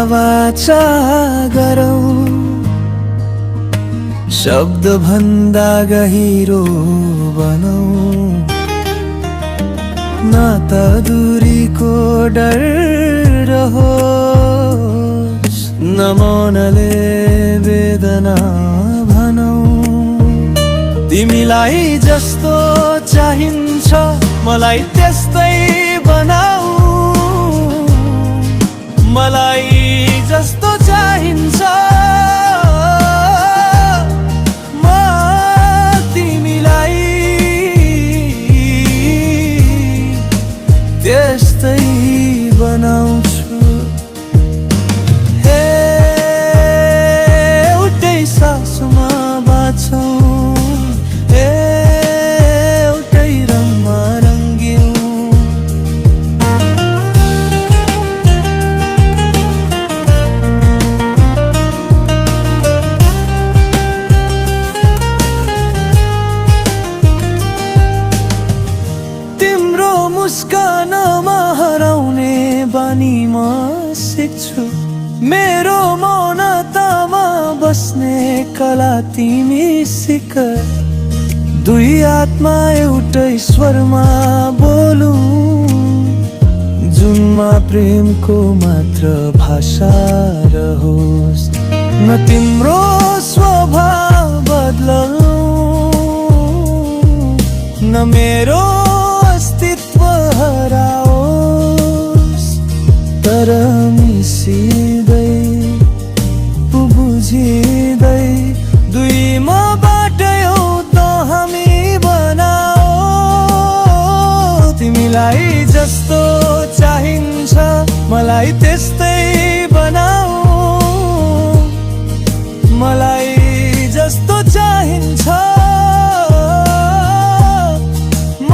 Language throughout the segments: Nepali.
वाचा गरौँ, शब्द भन्दा गहिरो बनौँ। न त दूरीको डर रहोस्, न मनले वेदना भनौँ। तिमीलाई जस्तो चाहिन्छ मलाई त्यस्तै बनाऊ, मलाई जस्तो चाहिन्छ म तिमीलाई त्यस्तै बनाउँछु। हे एउटै सासमा बाँचौँ, एउटै रङमा रङ्ग्यौँ। तिम्रो मुस्कानमा हराउने बानी म सिक्छु, मेरो मौनतामा बस्ने कला तिमी सिक। दुई आत्मा एउटै स्वरमा बोलौँ, जुनमा प्रेमको मात्र भाषा रहोस्। न तिम्रो स्वभाव बदलौँ, न मेरो अस्तित्व हराओस्। तर मिसिँदै बुझिँदै दुईमा बाटयौ त हामी बनाओ। तिमीलाई जस्तो चाहिन्छ मलाई त्यस्तै बनाऊ, मलाई जस्तो चाहिन्छ म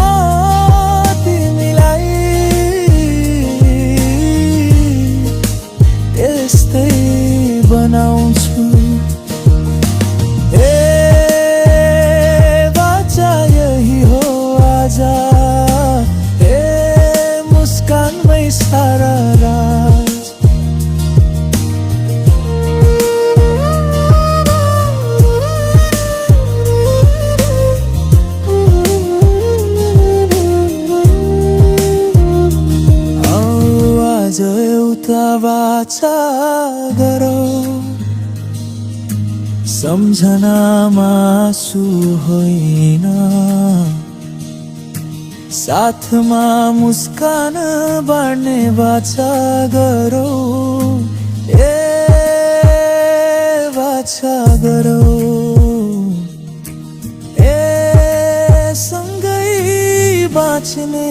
तिमीलाई त्यस्तै बनाउँछु। ए बाचा यही हो आजा, ए मुस्कानमै सारा राज। आज एउटा वाचा गरौँ, सम्झनामा आँसु होइन, साथमा मुस्कान बाँड्ने वाचा गरौँ। ए वाचा गरौँ, ए सँगै बाँच्ने।